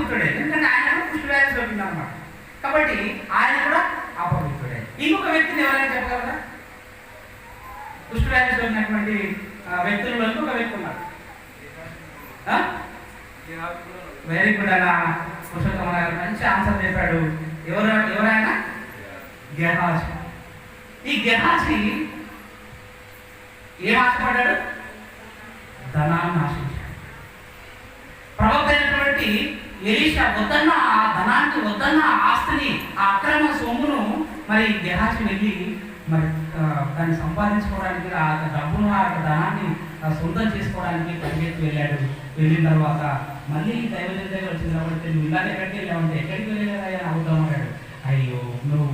అపవిత్రుడే, ఎందుకంటే ఆయన కూడా కుష్టి వ్యాధి సోకింది అనమాట. కాబట్టి ఆయన కూడా అపవిత్రుడే. ఇంకొక వ్యక్తిని ఎవరైనా చెప్పగలరా? కుష్టి వ్యాధి సోకినటువంటి వ్యక్తులలో ఇంకొక వ్యక్తి ఉన్నారు. వెరీ గుడ్ అన్న పురుషోత్తమ గారు మంచి ఆన్సర్ చెప్పాడు. ఎవరైనా గెహాజీ. ఈ గెహాజీ ఏం ఆశపడ్డాడు? ధనాన్ని ఆశించాడు. ప్రవక్త అయినటువంటి ఎలీషా వద్దన్న ఆ ధనాన్ని, వద్దన్న ఆస్తిని, ఆ అక్రమ సొమ్మును మరి గెహాజీ వెళ్ళి మరి దాన్ని సంపాదించుకోవడానికి, ఆ డబ్బును, ఆ ధనాన్ని సొంతం చేసుకోవడానికి పరిగెత్తి వెళ్ళాడు. వెళ్ళిన తర్వాత మళ్ళీ దైవజన దగ్గర వచ్చిన కాబట్టి నువ్వు ఇలాగే ఎక్కడికి వెళ్ళావంటే ఎక్కడికి వెళ్ళలేదా అని అడుగుతామన్నాడు. అయ్యో, నువ్వు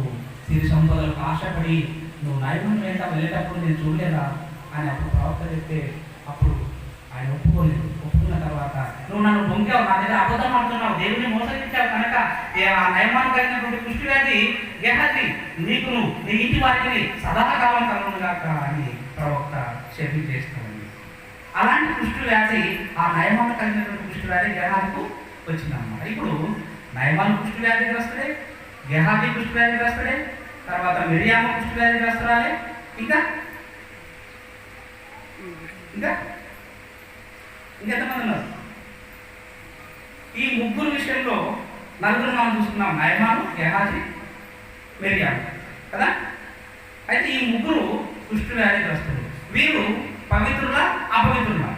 సిరి సంపదలకు ఆశపడి నువ్వు నైపుణ్యం ఏంటా వెళ్ళేటప్పుడు నేను చూడలేదా అని అప్పుడు ప్రవక్త చెప్తే అప్పుడు ఆయన ఒప్పుకోలేదు. ఒప్పుకున్న తర్వాత నువ్వు నన్ను బొంకావు, నా దగ్గర అబద్ధం ఆడుతున్నావు, దేవుని మోసగించావు కనుక ఆ నయమాన్ని కలిగినటువంటి కుష్టి వ్యాధి గెహాజీ నీకును నీ ఇంటి వారిని సదాకాలం కలుగునుగాక అని ప్రవక్త శపించేస్తున్నాడు. అలాంటి కుష్టి వ్యాధి, ఆ నయమాన్ని కలిగినటువంటి కుష్టి వ్యాధి గెహాజీకు వచ్చిందన్నమాట. ఇప్పుడు నయమాన్ కుష్టి వ్యాధిగ్రస్తుడే, గెహాజీ కుష్టి వ్యాధిగ్రస్తుడే, తర్వాత మిరియామ కుష్టి వ్యాధిగ్రస్తురాలే, ఇంకా ఇంకా ఇంకెంతమంది ఉన్నారు? ఈ ముగ్గురు విషయంలో నలుగురు మనం చూస్తున్నాం, నయమాను, గెహాజీ, మిరియాము కదా. అయితే ఈ ముగ్గురు కుష్టి వ్యాధిగ్రస్తులు. వీరు పవిత్రులా అపవిత్రులా?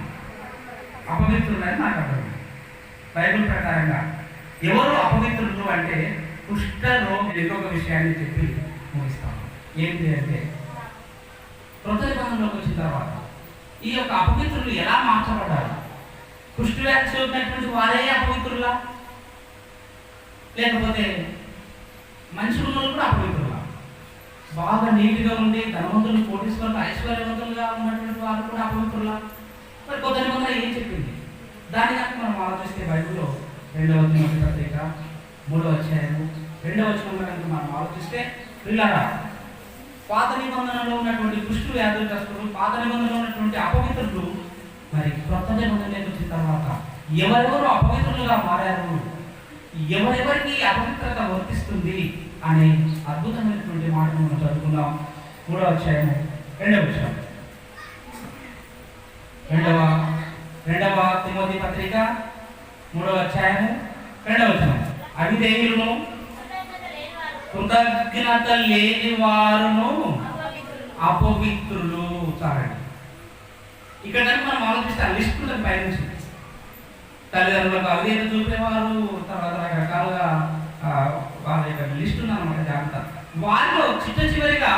అపవిత్రులని నాకు అర్థం. బైబిల్ ప్రకారంగా ఎవరు అపవిత్రులు అంటే కుష్ఠరోగి. ఇంకొక విషయాన్ని చెప్పి ముగిస్తాను. ఏంటి అంటే కృత నిబంధనలోకి వచ్చిన తర్వాత ఈ యొక్క అపవిత్రులు ఎలా మార్చబడ్డారు? కుష్టి వ్యాధి సోకినటువంటి వారే అపవిత్రులా, లేకపోతే మంచి ఉన్నోళ్ళు కూడా అపవిత్రులా? బాగా నీట్గా ఉండి ధనవంతులు, కోటీశ్వరులు, ఐశ్వర్యవంతులుగా ఉన్నటువంటి వారు కూడా అపవిత్రులా? మరి కొత్త నిబంధన ఏం చెప్పింది? దాని కనుక మనం ఆలోచిస్తే బైబిల్లో 2వ తిమోతి పత్రిక 3వ అధ్యాయము 2వ వచనంలో కనుక మనం ఆలోచిస్తే, పిల్లరా పాత నిబంధనలో ఉన్నటువంటి కుష్టి వ్యాధిగ్రస్తులు, పాత నిబంధనలో ఉన్నటువంటి అపవిత్రులు మరి కొత్త నిబంధనలోకి వచ్చిన తర్వాత ఎవరెవరు అపవిత్రులుగా మారారు, ఎవరెవరికి అపవిత్రత వర్తిస్తుంది అనే అద్భుతమైనటువంటి మాటను మనం చదువుకుందాం. 3వ అధ్యాయము 2వ వచనం. 2వ తిమోతి పత్రిక 3వ అధ్యాయము 2వ వచనం. అవిధేయులను, కృతజ్ఞత లేని వారును అపవిత్రులు. చాలండి. ఇక్కడ మనం ఆలోచిస్తే లిస్ట్ ఉంటుంది పైనుంచి. తల్లిదండ్రులకు అవిధేయత చూపేవారు, తర్వాత రకరకాలుగా వాళ్ళ యొక్క లిస్ట్ ఉందన్నమాట. జాగ్రత్త. వారిలో చిట్ట చివరిగా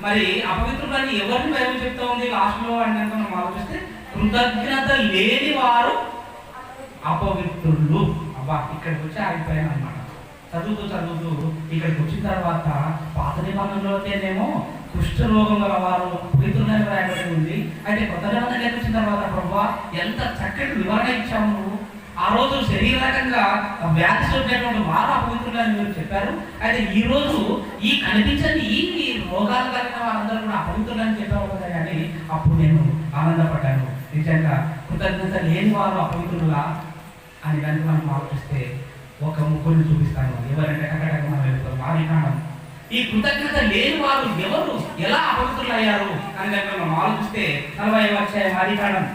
మరి అపవిత్రులని ఎవరిని బైబిల్ చెప్తా ఉంది లాస్ట్లో అని కనుక మనం ఆలోచిస్తే, కృతజ్ఞత లేని వారు అపవిత్రులు. అబ్బా, ఇక్కడికి వచ్చి ఆగిపోయాను అనమాట. చదువుతూ ఇక్కడికి వచ్చిన తర్వాత పాత నిబంధనలోనేమో కుష్ఠరోగం గల వారు పవిత్రులని రాయబడి ఉంది. అయితే కొత్త నిబంధనలోకి వచ్చిన తర్వాత ప్రభువా ఎంత చక్కటి వివరణ ఇచ్చాము నువ్వు. ఆ రోజు శరీరకంగా వ్యాధి సోకినటువంటి వారు అపవిత్రులని మీరు చెప్పారు. అయితే ఈ రోజు ఈ కనిపించని ఈ రోగాలు కలిగిన వారందరూ కూడా అపవిత్రులని చెప్పారు కదా అని అప్పుడు నేను ఆనందపడ్డాను. నిజంగా కృతజ్ఞత లేని వారు అపవిత్రులా అని కనుక మనం ఆలోచిస్తే ఒక ముగ్గురిని చూపిస్తాను. ఎవరంటే టకటక మనం వెళ్తాం. ఆదికాండం. ఈ కృతజ్ఞత లేని వారు ఎవరు, ఎలా అపవిత్రులు అయ్యారు అని కనుక మనం ఆలోచిస్తే 40వ అధ్యాయం ఆదికాండం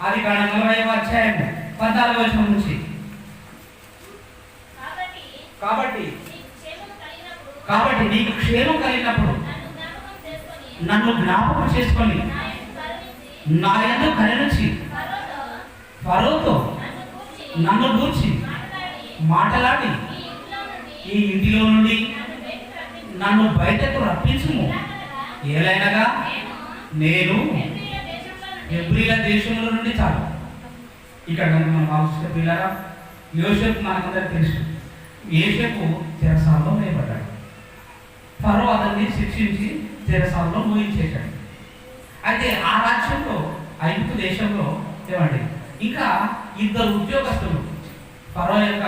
40వ అధ్యాయం 14వ వచనం నుంచి. కాబట్టి నీకు క్షేమం కలిగినప్పుడు నన్ను జ్ఞాపకం చేసుకొని నా యందు కరుణించి ఫరోతో నన్ను గూర్చి మాటలాడి ఈ ఇంటిలో నుండి నన్ను బయటకు రప్పించుము. ఏలైనగా నేను హెబ్రీల దేశంలో నుండి. చాలు. ఇక్కడ మనం ఆలోచిస్తే పిల్లరా, యోసేపు మనకందరికి తెలుసు. యోసేపు చెరసాలలో వేయబడ్డాడు. ఫరో అతన్ని శిక్షించి చెరసాలలో మోయించేశాడు. అయితే ఆ రాజ్యంలో, ఐగుప్తు దేశంలో ఏమండి, ఇంకా 2 ఉద్యోగస్తులు ఫరో యొక్క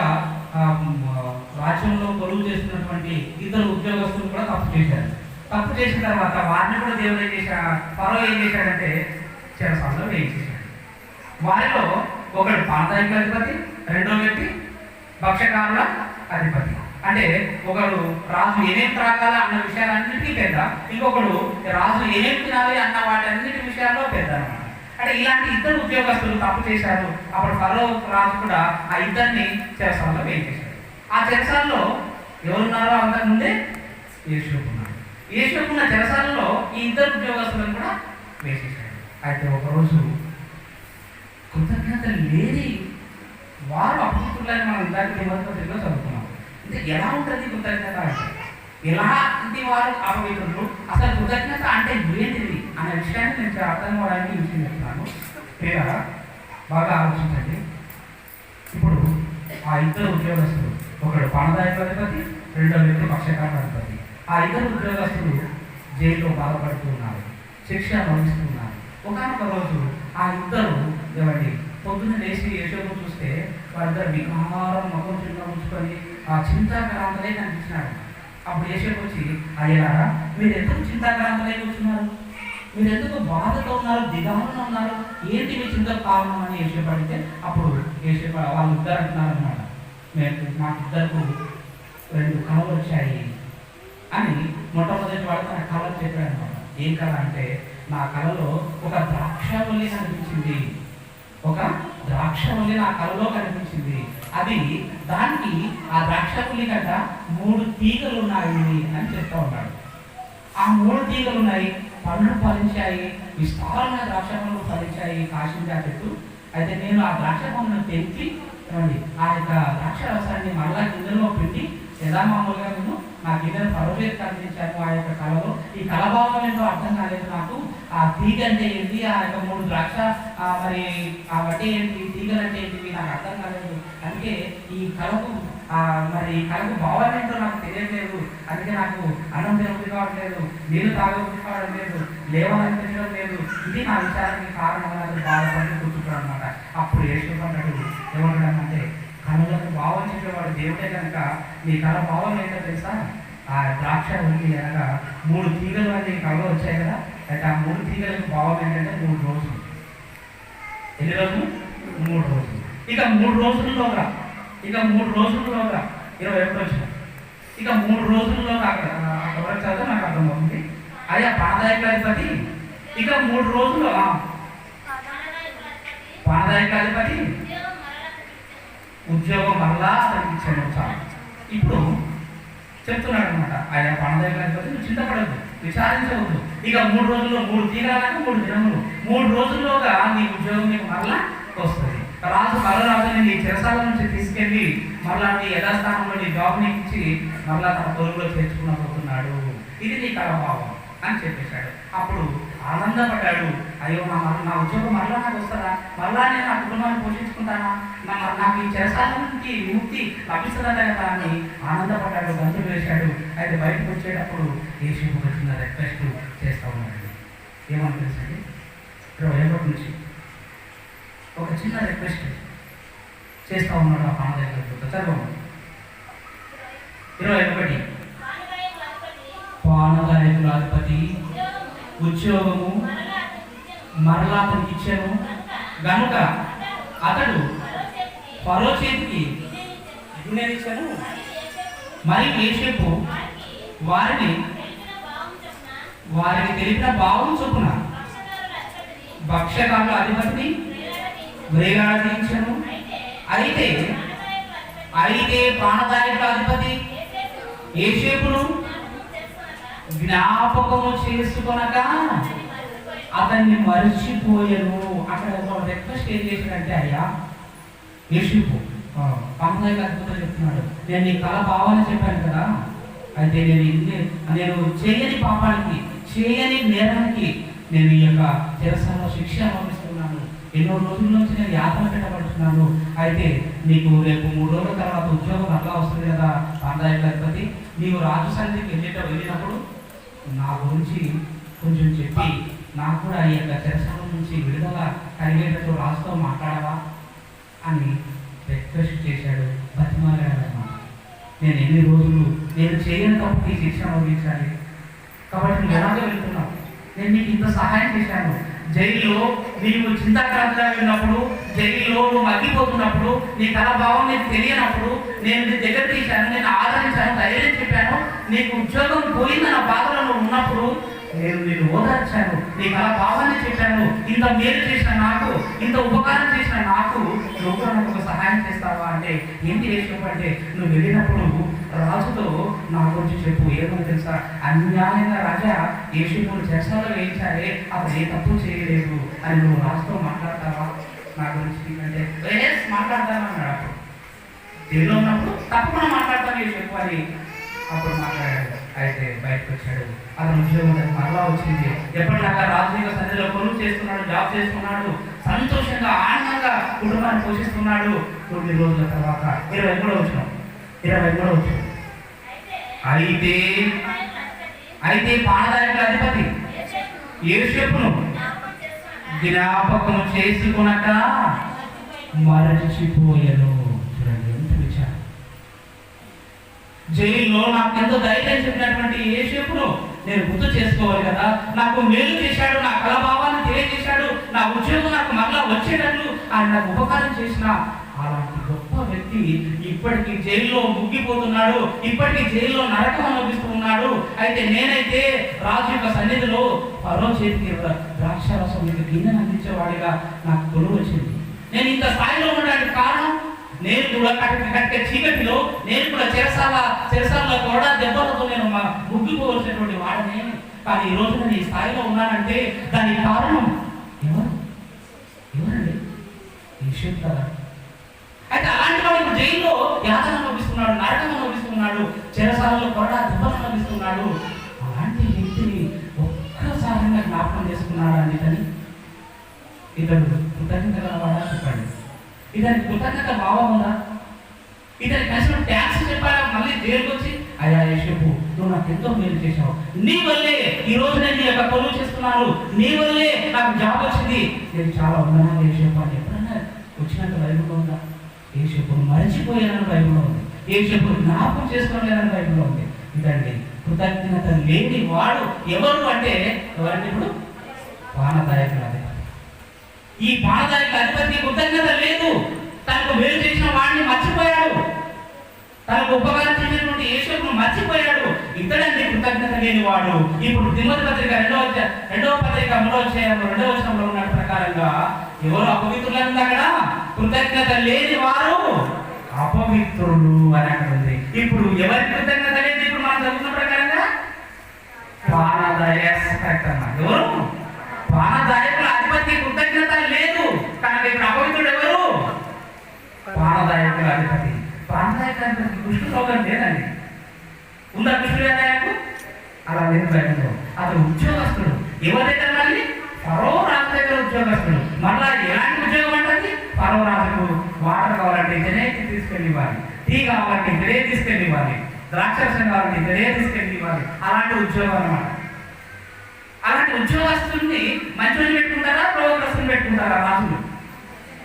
రాజ్యంలో కొలువు చేస్తున్నటువంటి 2 ఉద్యోగస్తులు కూడా తప్పు చేశారు. తప్పు చేసిన తర్వాత వారిని కూడా దేవుడు ఏం చేశాడు, ఫరో ఏం చేశాడంటే చెరసాలలో వేయించేశాడు. వారిలో ఒకడు పాతాళిక అధిపతి, రెండో వ్యక్తి భక్ష్యకారుల అధిపతి. అంటే ఒకడు రాజు ఏమేమి త్రాగాల అన్న విషయాలన్నిటికీ పెద్ద, ఇంకొకడు రాజు ఏమేమి తినాలి అన్న వాటన్నిటి విషయాల్లో పెద్ద అనమాట. అంటే ఇలాంటి ఇద్దరు ఉద్యోగస్తులు తప్పు చేశారు. అప్పుడు ఫరో రాజు కూడా ఆ ఇద్దరిని చెరసాలలో వేయించేశాడు. ఆ చెరసాలలో ఎవరున్నారో అందరి ముందే యోసేపు ఉన్నాడు. యోసేపు ఉన్న చెరసాలలో ఈ ఇద్దరు ఉద్యోగస్తులను కూడా వేసేశాడు. అయితే ఒకరోజు కృతజ్ఞత లేని వారు అపవిత్రులని మనం ఇందాక దేవతలో చదువుకున్నాం. అంటే ఎలా ఉంటుంది కృతజ్ఞత అంటే, ఎలాంటి వారు అపవిత్రులు, అసలు కృతజ్ఞత అంటే ఏంటిది అనే విషయాన్ని నేను అర్థం కావడానికి విషయం చెప్తున్నాను. మీరు బాగా ఆలోచించండి. ఇప్పుడు ఆ ఇద్దరు ఉద్యోగస్తులు, ఒకడు పానదాయకాధిపతి, రెండో వ్యక్తి భక్ష్యకారాధిపతి. ఆ ఇద్దరు ఉద్యోగస్తులు జైల్లో బాధపడుతూ ఉన్నారు, శిక్ష అనుభవిస్తున్నారు. ఒకనొక రోజు ఆ ఇద్దరు ఏమండి పొద్దున్న లేచి యోసేపు చూస్తే వాళ్ళిద్దరు వికారం ముఖం చిన్న ఉంచుకొని ఆ చింతాక్రాంతలే కనిపించినాడు. అప్పుడు యోసేపు వచ్చి, అయ్యారా మీరు ఎందుకు చింతాక్రాంతలే కూర్చున్నారు, మీరు ఎందుకు బాధతో ఉన్నారు, దిగామలో ఉన్నారు, ఏంటి మీ చింతకు కారణం అని యోసేపు అడిగితే, అప్పుడు యోసేపు వాళ్ళు ఇద్దరు అంటున్నారు అనమాట, మాకు ఇద్దరు 2 కళలు వచ్చాయి అని మొట్టమొదటి వాడు తన కళలు చెప్పాడు అనమాట. ఏం కళ అంటే, నా కళలో ఒక ద్రాక్షవల్లి కనిపించింది, ఒక ద్రాక్షవల్లి నా కళలో కనిపించింది. అది దానికి ఆ ద్రాక్షవల్లి కంట 3 తీగలు ఉన్నాయి అని చెప్తా ఉన్నాడు. ఆ 3 తీగలు ఉన్నాయి, పండ్లు ఫలించాయి, విస్తారమైన ద్రాక్ష పండ్లు ఫలించాయి, కాసింది ఆ చెట్టు. అయితే నేను ఆ ద్రాక్ష పండ్లను తెంపి ఆ యొక్క ద్రాక్ష రసాన్ని మళ్ళా గిన్నెలో పిండి యథామామూలుగా నేను నా గిన్నెను పరవేది కనిపించాను. ఆ యొక్క కళలో ఈ కళభావం ఏంటో అర్థం కాలేదు నాకు. ఆ తీగ అంటే ఏంటి, ఆ యొక్క 3 ద్రాక్ష మరి ఆ వడ్డీ ఏంటి, తీగలు అంటే ఏంటి నాకు అర్థం కాలేదు. అందుకే ఈ కళకు మరి ఈ కళకు భావం ఏంటో నాకు తెలియట్లేదు. అందుకే నాకు అన్నం తినబుద్ధి కావట్లేదు, నీళ్ళు తాగబుద్ధి కావడం లేదు, లేవాలనిపించడం లేదు. ఇది నా విచారానికి కారణం అని బాధపడి కూర్చుంటాడు అనమాట. అప్పుడు యేసుకున్నాడు ఏమంటాడంటే, కళలకు భావం చెప్పేవాడు దేవుడే కనుక నీ కళ భావం ఏంటో తెలుసా, ఆ ద్రాక్ష ఉంది అనగా 3 తీగలు అని కళలో వచ్చాయి కదా. అయితే ఆ 3 తీగలకు భావం ఏంటంటే 3 రోజులు. ఎన్ని రోజులు? 3 రోజులు. ఇక 3 రోజుల్లోగా 21 వచ్చిన ఇక 3 రోజుల్లోగా అక్కడ చదువు నాకు అర్థమవుతుంది. అయ్యా పానదాయకాధిపతి ఇక 3 రోజుల్లో పానదాయకాధిపతి ఉద్యోగం మరలా అతనికి ఇచ్చాను. చాలు. ఇప్పుడు చెప్తున్నాడు అనమాట, ఆయన పానదాయకాధిపతి నువ్వు చింతపడద్దు, విచారించవద్దు. ఇక 3 రోజుల్లో 3 తీరాలకు 3 దినములు, 3 రోజుల్లోగా నీ ఉద్యోగం నీకు మరలా వస్తుంది. రాజు మరరాజుని నీ చెరసాల నుంచి తీసుకెళ్ళి మరలా నీ యథాస్థానంలో నీ జాబ్ నీకు ఇచ్చి మరలా తన పొరుగులో చేర్చుకునబోతున్నాడు. ఇది నీ కళభావం అని చెప్పేశాడు. అప్పుడు ఆనందపడ్డాడు. అయ్యో నా ఉద్యోగం మరలా నాకు వస్తుందా, మరలా నేను నా కుటుంబాన్ని పోషించుకుంటానా, నాకు ఈ చెరసాల నుంచి విముక్తి లభిస్తుందట కదా అని ఆనందపడ్డాడు, గంతులు వేశాడు. అయితే బయటకు వచ్చేటప్పుడు యేసుకు వచ్చిన రిక్వెస్ట్ చేస్తూ ఉన్నాడు. ఏమని తెలుసండి, 21 నుంచి ఒక చిన్న రిక్వెస్ట్ చేస్తూ ఉన్నాడు ఆ పానదాయకులతో. చదవండి. 21 పానదాయకుల అధిపతి ఉద్యోగము మరలా అతనికి ఇచ్చాను గనుక అతడు ఫరో చేతికి గిన్నెనిచ్చాను. మరి యోసేపు వారికి తెలిపిన భావం చొప్పున భక్ష్యకారుల అధిపతిని వేలాడించను. అయితే పానదాయకుల అధిపతి యోసేపును జ్ఞాపకము చేసుకొనక అతన్ని మరిచిపోయాను. అక్కడ ఒక రిక్వెస్ట్ ఏం చేశాడంటే, అయ్యా యేసేపు పానదాయకుల అధిపతి చెప్తున్నాడు, నేను నీ కళ భావాన్ని చెప్పాను కదా, అయితే నేను చేయని పాపానికి, చేయని నేరానికి నేను ఈ యొక్క చెరసాలలో శిక్ష అనుభవిస్తున్నాను. ఎన్నో రోజుల నుంచి నేను యాత్ర పెట్టబడుతున్నాను. అయితే నీకు రేపు 3 రోజుల తర్వాత ఉద్యోగం అట్లా వస్తుంది కదా పానదాయకుల అధిపతి, నీవు రాజు సన్నిధికి వెళ్ళినప్పుడు నా గురించి కొంచెం చెప్పి నాకు కూడా ఈ యొక్క చెరసాల నుంచి విడుదల కలిగేటట్టు రాజుతో మాట్లాడవా అని రిక్వెస్ట్ చేశాడు, బతిమాలాడన్నమాట. నేను ఎన్ని రోజులు నేను చేయని తప్పుకి శిక్ష అనుభవించాలి కాబట్టి నువ్వు ఎలాగో వెళ్తున్నావు, నేను నీకు ఇంత సహాయం చేశాను. జైల్లో నీవు చింతాక్రాంతిగా వెళ్ళినప్పుడు జైల్లో నువ్వు మగ్గిపోతున్నప్పుడు, నీ కళ భావం నీకు తెలియనప్పుడు, నేను నీ దగ్గర తీశాను, నేను ఆదరించాను, ధైర్యం చెప్పాను, నీకు ఉద్యోగం పోయిందన్న బాధలో నువ్వు ఉన్నప్పుడు నేను ఓదార్చాను, నీ కళ భావాన్ని చెప్పాను, ఇంత మేలు చేసిన నాకు, ఇంత ఉపకారం చేసిన నాకు నువ్వు నాకు ఒక సహాయం చేస్తావా అంటే ఏంటి యేషపు అంటే, నువ్వు వెళ్ళినప్పుడు రాజుతో నా గురించి చెప్పు, ఏమని తెలుసా, అన్యాయంగా రాజా యేషపుని చెరసాలలో వేయించారే, అతను ఏ తప్పు చేయలేదు అని నువ్వు రాజుతో మాట్లాడతావా నా గురించి అంటే మాట్లాడతానన్నాడు. అప్పుడు జైల్లో ఉన్నప్పుడు తప్పకుండా మాట్లాడతాను యేషపు అని అప్పుడు మాట్లాడాడు. అయితే బయటకు వచ్చాడు, అతను ఉద్యోగం మరలా వచ్చింది. ఎప్పటిలాగా రాజకీయ సన్నిధిలో కొనుగోలు చేస్తున్నాడు, జాబ్ చేస్తున్నాడు, సంతోషంగా ఆనందంగా కుటుంబాన్ని పోషిస్తున్నాడు. కొన్ని రోజుల తర్వాత 23వ వచనం అయితే పానదాయకుల అధిపతి యేషపును జ్ఞాపకం చేసుకొనక మరచిపోయాను. చూడండి ఎంత విచారం. జైల్లో నాకు ఎంతో ధైర్యం చెప్పినటువంటి యేషపును నేను గుర్తు చేసుకోవాలి కదా. నాకు మేలు చేశాడు, నా కళాభావాన్ని తెలియజేశాడు, నా ఉద్యోగం నాకు మరలా వచ్చేటట్లు ఆయన నాకు ఉపకారం చేసిన అలాంటి గొప్ప వ్యక్తి ఇప్పటికీ జైల్లో ముగ్గిపోతున్నాడు, ఇప్పటికీ జైల్లో నరకం అనుభవిస్తూ ఉన్నాడు. అయితే నేనైతే రాజు యొక్క సన్నిధిలో ఫరో చేతికి ద్రాక్షారసం యొక్క గిన్నెను అందించేవాడిగా నాకు కొలువు వచ్చింది. నేను ఇంత స్థాయిలో ఉండడానికి కారణం, నేను కూడా కట్టే చీకటిలో, నేను కూడా చెరసాలలో కూడా దెబ్బలతో నేను ముగ్గిపోవలసినటువంటి వాడిని. కానీ ఈ రోజు నేను ఈ స్థాయిలో ఉన్నానంటే దానికి కారణం ఎవరండి? యేషపు కదా. అయితే అలాంటి వాడు జైల్లో యాతన అనుభవిస్తున్నాడు, నరకం అనుభవిస్తున్నాడు, చెరసాలలో కూడా దెబ్బలు అనుభవిస్తున్నాడు. అలాంటి వ్యక్తిని ఒక్కసారిగా జ్ఞాపకం చేసుకున్నాడు అండి. కానీ ఇతడు కృతజ్ఞత గలవాడా చెప్పండి? ఇతనికి కృతజ్ఞత భావం ఉందా? ఇతనికి కనీసం ట్యాక్స్ చెప్పాడా? మళ్ళీ జైలుకి వచ్చి అయ్యా యేషపు నువ్వు నాకు ఎంతో మేలు చేశావు, నీ వల్లే ఈ రోజు నేను నీ యొక్క కొలువు చేస్తున్నాను, నీ వల్లే నాకు జాబ్ వచ్చింది, నేను చాలా ఉన్నాను యేషపు అని ఎప్పుడన్నా వచ్చినట్టు బైబిల్లో ఉందా? యేషపును మరచిపోయానని బైబిల్లో ఉంది, యేషపును జ్ఞాపకం చేసుకోలేదని బైబిల్లో ఉంది. ఇదండి కృతజ్ఞత లేని వాడు ఎవరు అంటే ఎవరంటే ఇప్పుడు పానదాయకుల అధిపతి. ఈ పానదాయకుల అధిపతి కృతజ్ఞత లేదు, తనకు మేలు చేసిన వాడిని మర్చిపోయాడు, తనకు ఉపకారం చేసినటువంటి యేషపును మర్చిపోయాడు. ఇతడండి కృతజ్ఞత లేని వాడు. ఇప్పుడు తిమోతి పత్రిక 2వ పత్రిక 3వ అధ్యాయంలో 2వ వచనంలో ఉన్న ప్రకారంగా ఎవరు అపవిత్రులు అక్కడ కృతజ్ఞత లేని వారు అపవిత్రులు అని అక్కడ ఉంది. ఇప్పుడు ఎవరి కృతజ్ఞత లేదు? ఇప్పుడు మనం చదువుతున్న ప్రకారంగా ఎవరు? పానదాయకుల అధిపతి కృతజ్ఞత లేదు కనుక ఇప్పుడు అపవిత్రుడు ఎవరు? పానదాయకుల అధిపతి. పానదాయకుల అధిపతి కృష్ణ రోగం లేదండి. ఉందా కృష్ణ వ్యాధకు? అలా లేదు బయటలో. అతను ఉద్యోగస్తుడు. ఎవరి దగ్గర? మళ్ళీ ఫరో రాజు దగ్గర ఉద్యోగస్తుడు. మళ్ళా ఎలాంటి ఉద్యోగం అంటే ఫరో రాజుకు వాటర్ కావాలంటే ఇతనే తీసుకెళ్ళి ఇవ్వాలి, టీ కావాలంటే ఇతనే తీసుకెళ్ళి ఇవ్వాలి, ద్రాక్షరసం కావాలంటే ఇతనే తీసుకెళ్ళి ఇవ్వాలి. అలాంటి ఉద్యోగం అన్నమాట. అలాంటి ఉద్యోగస్తుల్ని మంచి పెట్టుకుంటారా, రోగగ్రస్తుని పెట్టుకుంటారా? రాజులు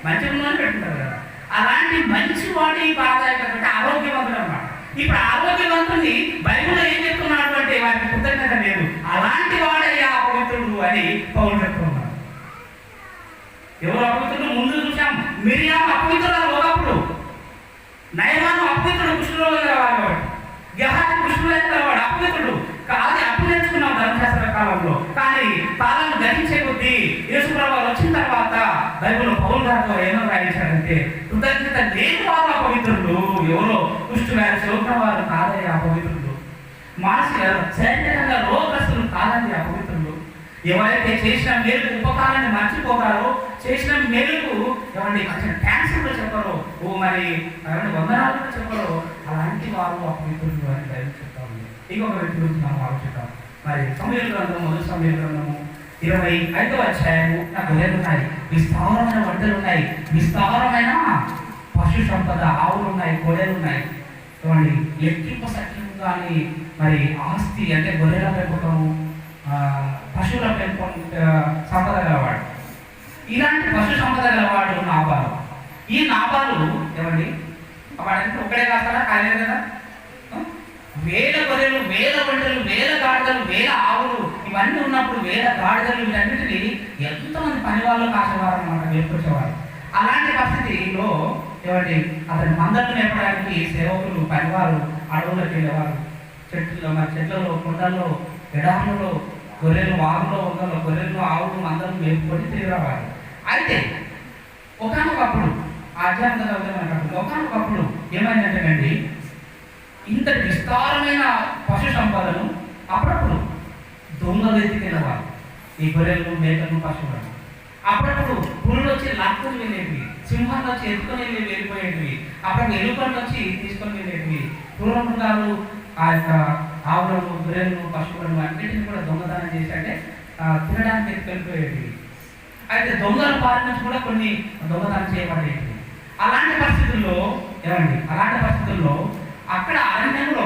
మంచి పెట్టుకుంటారు కదా. అలాంటి మంచి వాడి పాదాయకంటే ఆరోగ్యవంతుడు అన్నమాట. ఇప్పుడు ఆరోగ్యవంతుని బైబిల్లో ఏం చెప్తున్నాడు అంటే వారికి కృతజ్ఞత లేదు, అలాంటి వాడయ్యా అపవిత్రుడు అని పౌలు చెప్తున్నాడు. ఎవరు అపవిత్రుడు? ముందు చూసాం, మిరియాం అపవిత్రుడు ఒకప్పుడు, నయమాను అపవిత్రుడు, కృష్ణరోగం గలవాడు కాబట్టి, గెహాజీ కృష్ణుడు వాడు అపవిత్రుడు కాదు. అప్పు నేర్చుకున్నాం ధర్మశాస్త్ర కాలంలో. కానీ కాలం గణించే కొద్దీ యేసుప్రభువు వచ్చిన తర్వాత బైబిల్లో పౌలు గారు ఏమో రాయించాడంటే కృతజ్ఞత లేని వారు అపవిత్రులు. ఎవరో కుష్టు వ్యాధి సోకిన వారు కాదయ్యా అపవిత్రులు, మానసిక శారీరకంగా రోగగ్రస్తులు కాదండి అపవిత్రులు. ఎవరైతే చేసిన మేలుకు ఉపకారాన్ని మర్చిపోతారో, చేసిన మేలుకు ఎవరిని ట్యాక్స్లో చెప్పారో, మరి ఎవరిని వందనాలు చెప్పారో అలాంటి వారు అపవిత్రులు అని బైబిల్ చెప్తా ఉంది. ఇంకొక వ్యక్తి గురించి మనం ఆలోచిద్దాం. మరి సమూయేలు గ్రంథము, మొదటి సమూయేలు గ్రంథము 25వ అధ్యాయము. నాకు ఉన్నాయి, విస్తారమైన వంటలు ఉన్నాయి, విస్తారమైన పశు సంపద, ఆవులు ఉన్నాయి, గొర్రెలు ఉన్నాయి. చూడండి లెక్కింప సఖ్యం కానీ మరి ఆస్తి అంటే గొర్రెల పెంపకము, పశువుల పెంపకం సంపద గలవాడు. ఇలాంటి పశు సంపద గలవాడు నాబాలు. ఈ నాబాలు ఏమండి వాడంటే ఒక్కడే కాస్తాడా? కాలేదు కదా. వేల గొర్రెలు, వేల ఒంటెలు, వేల గాడిదలు, వేల ఆవులు ఇవన్నీ ఉన్నప్పుడు వేల గాడిదలు వీటన్నిటిని ఎంతమంది పని వాళ్ళు కాసేవారు అన్నమాట, వేపుకొచ్చేవారు. అలాంటి పరిస్థితిలో ఏమంటే అతని మందలను మేపడానికి సేవకులు పనివారు అడవులకు వెళ్ళేవారు. చెట్లలో, కొండల్లో, ఎడారులలో, గొర్రెలు వాగులో వందలో గొర్రెలు, ఆవులు, మందలను మేపుకొని తిరిగి రావాలి. అయితే ఒకనొకప్పుడు ఒకనొకప్పుడు ఏమైందంటేనండి, ఇంత విస్తారమైన పశు సంపదను అప్పుడప్పుడు దొంగలు ఎత్తుకెళ్ళేవారు. ఈ గొర్రెలు, మేకలు, పశువులను అప్పుడప్పుడు పులులు వచ్చి లాక్కొని వెళ్ళేటివి, సింహాలు వచ్చి ఎత్తుకొని వెళ్ళిపోయేటివి, అప్పుడు ఎలుకలు వచ్చి తీసుకొని వెళ్ళేటివి. క్రూర మృగాలు ఆ యొక్క ఆవులను, గొర్రెలను, పశువులను అన్నింటినీ కూడా దొంగతనం చేసి అంటే తినడానికి ఎత్తుకెళ్ళిపోయేటివి. అయితే దొంగల బారి నుంచి కూడా కొన్ని దొంగతనం చేయబడేటివి. అలాంటి పరిస్థితుల్లో అక్కడ అరణ్యంలో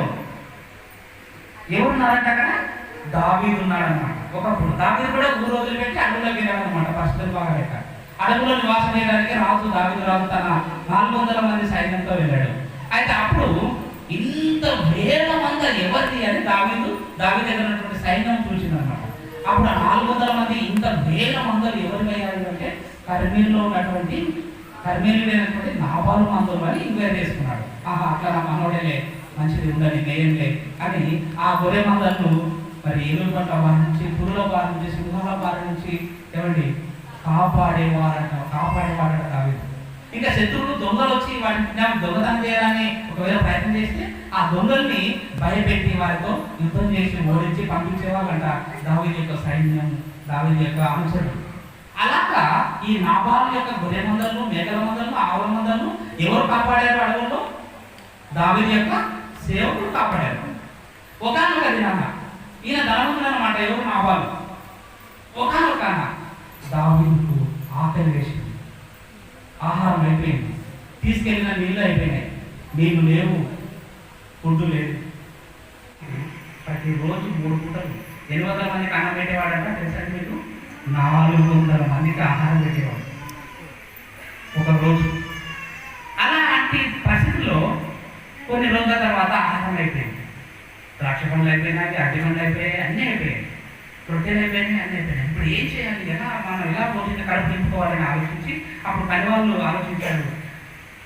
ఎవరున్నారంటే అక్కడ దావీదు ఉన్నాడనమాట. ఒకప్పుడు దావీదు కూడా ఊరు రోజులు పెట్టి అడవులోకి వెళ్ళాడనమాట. పరిస్థితులు బాగా లేక అడవులో నివాసం చేయడానికి దావీదు రాజు తన 400 మంది సైన్యంతో వెళ్ళాడు. అయితే అప్పుడు ఇంత వేల మంది ఎవరిది అని దావీదు దగ్గర ఉన్నటువంటి సైన్యం చూసిందనమాట. అప్పుడు ఆ 400 మంది ఇంత వేల మందులు ఎవరికి అయ్యారు అంటే కర్మీలో ఉన్నటువంటి నాబాలు మందులు అని ఇంక్వైరీ చేసుకున్నాడు. అట్లా నా మనోడేలే, మంచిది ఉండని మేయంలే అని ఆ గొర్రె మందలను మరి ఎలుగుబంట బారి నుంచి, పురుల బారి నుంచి, సింహాల బారి నుంచి ఏమండి కాపాడేవాడట దావీదు. ఇంకా శత్రువులు దొంగలు వచ్చి వాటిని దొంగతనం చేయాలని ఒకవేళ ప్రయత్నం చేస్తే ఆ దొంగల్ని భయపెట్టి వారితో యుద్ధం చేసి ఓడించి పంపించేవాళ్ళంట దావీదు యొక్క సైన్యం, దావీదు యొక్క అనుచరులు. అలాగా ఈ నాబాలు యొక్క గొర్రె మందలను, మేకల మందలను, ఆవుల మందలను ఎవరు కాపాడారు? అడవుల్లో దావీదు యొక్క సేవకులు కాపాడారు. ఒకనొక దినాన ఈయన ధనవంతుడు అన్నమాట. ఎవరు? నాబాలు. ఒకనొక దావీదుకు ఆకలి వేసింది, ఆహారం అయిపోయింది, తీసుకెళ్ళిన నీళ్ళు అయిపోయినాయి, నీళ్ళు లేవు, ఫుడ్ లేదు. ప్రతిరోజు 3 పూటలు 800 మందికి అన్నం పెట్టేవాడంట. తెలుసా మీకు? 400 మందికి ఆహారం పెట్టేవాడు ఒకరోజు. అలాంటి పరిస్థితుల్లో కొన్ని రోజుల తర్వాత ఆహారం అయిపోయింది. ద్రాక్ష పండ్లు అయిపోయినాయి, అరటి పండ్లు అయిపోయాయి, అన్నీ అయిపోయాయి, రొట్టెలు అయిపోయినాయి, అన్నీ అయిపోయినాయి. ఇప్పుడు ఏం చేయాలి? మనం ఎలా పోషించి కడుపు నింపుకోవాలని ఆలోచించి అప్పుడు పని వాళ్ళు ఆలోచించారు.